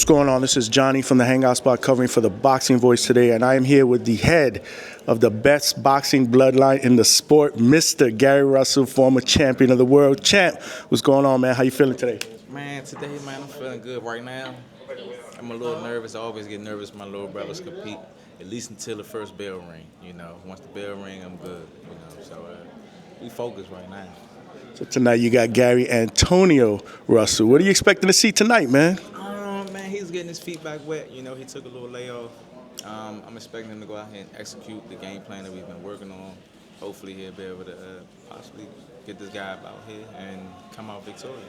going on? This is Johnny from the Hangout Spot covering for the Boxing Voice today, and I am here with the head of the best boxing bloodline in the sport, Mr. Gary Russell, former champion of the world. Champ, what's going on, man? How you feeling today? Man, today, man, I'm feeling good right now. I'm a little nervous. I always get nervous when my little brothers compete, at least until the first bell ring, you know. Once the bell ring, I'm good, you know. So we focus right now. So tonight you got Gary Antonio Russell. What are you expecting to see tonight, man? Man, he's getting his feet back wet. You know, he took a little layoff. I'm expecting him to go out here and execute the game plan that we've been working on. Hopefully he'll be able to possibly get this guy out here and come out victorious.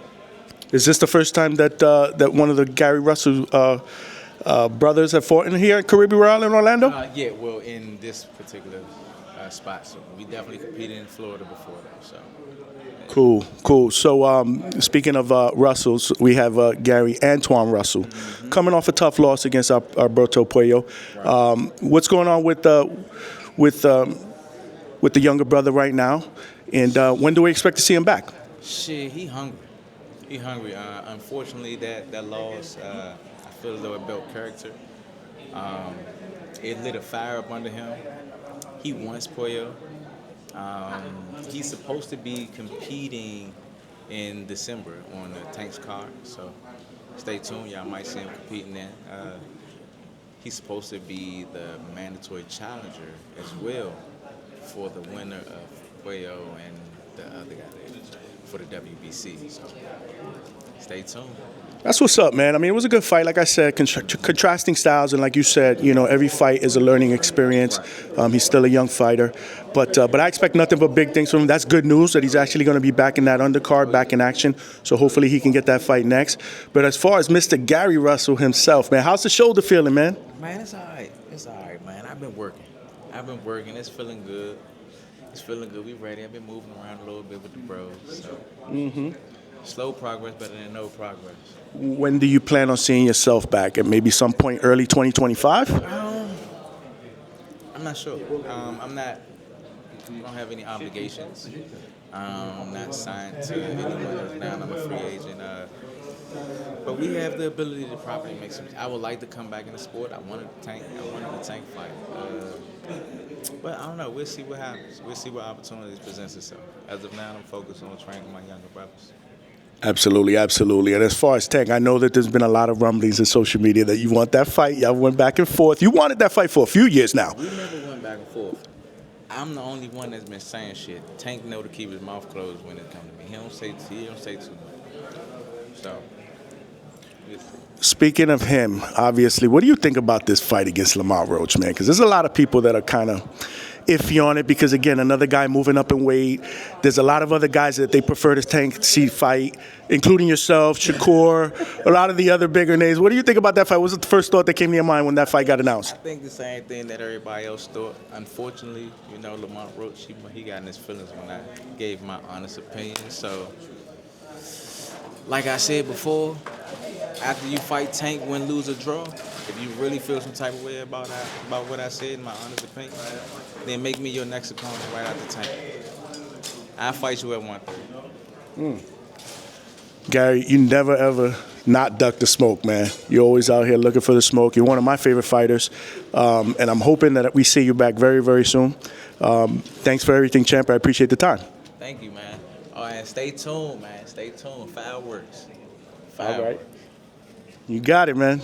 Is this the first time that that one of the Gary Russell brothers have fought in here at Caribbean Royale in Orlando? Yeah, well, in this particular spot. So we definitely competed in Florida before that. So. Cool. So speaking of Russells, we have Gary Antoine Russell coming off a tough loss against Alberto Puello. Right. What's going on with the younger brother right now? And when do we expect to see him back? Shit, he hungry. Unfortunately, that loss, I feel as though it built character. It lit a fire up under him. He wants Puello. He's supposed to be competing in December on the Tank's card, so stay tuned. Y'all might see him competing then. He's supposed to be the mandatory challenger as well for the winner of Puello and the other guy there for the WBC. So stay tuned. That's what's up, man. I mean, it was a good fight. Like I said, contrasting styles, and like you said, you know, every fight is a learning experience. He's still a young fighter, but I expect nothing but big things from him. That's good news that he's actually going to be back in that undercard, back in action. So hopefully he can get that fight next. But as far as Mr. Gary Russell himself, man, how's the shoulder feeling, man? Man, it's all right, man. I've been working. It's feeling good. We ready. I've been moving around a little bit with the bros. So. Slow progress better than no progress. When do you plan on seeing yourself back? At maybe some point early 2025? I'm not sure. I don't have any obligations. I'm not signed to anyone now. I'm a free agent. But we have the ability to properly make some. I would like to come back in the sport. I wanted the tank fight. But I don't know. We'll see what happens. We'll see what opportunities presents itself. As of now, I'm focused on training my younger brothers. Absolutely. And as far as Tank, I know that there's been a lot of rumblings in social media that you want that fight. Y'all went back and forth. You wanted that fight for a few years now. We never went back and forth. I'm the only one that's been saying shit. Tank know to keep his mouth closed when it comes to me. He don't say too much. So. Speaking of him, obviously, what do you think about this fight against Lamont Roach, man? Because there's a lot of people that are kind of iffy on it because, again, another guy moving up in weight. There's a lot of other guys that they prefer to Tank see fight, including yourself, Shakur, a lot of the other bigger names. What do you think about that fight? What was the first thought that came to your mind when that fight got announced? I think the same thing that everybody else thought. Unfortunately, you know, Lamont Roach, he got in his feelings when I gave my honest opinion. So, like I said before, after you fight Tank, win, lose, or draw, if you really feel some type of way about what I said, in my honest opinion, then make me your next opponent right after Tank. I'll fight you at 130. Gary, you never, ever not duck the smoke, man. You're always out here looking for the smoke. You're one of my favorite fighters, and I'm hoping that we see you back very, very soon. Thanks for everything, champ. I appreciate the time. Thank you, man. All right, stay tuned, man. Stay tuned. Fireworks. All right. You got it, man.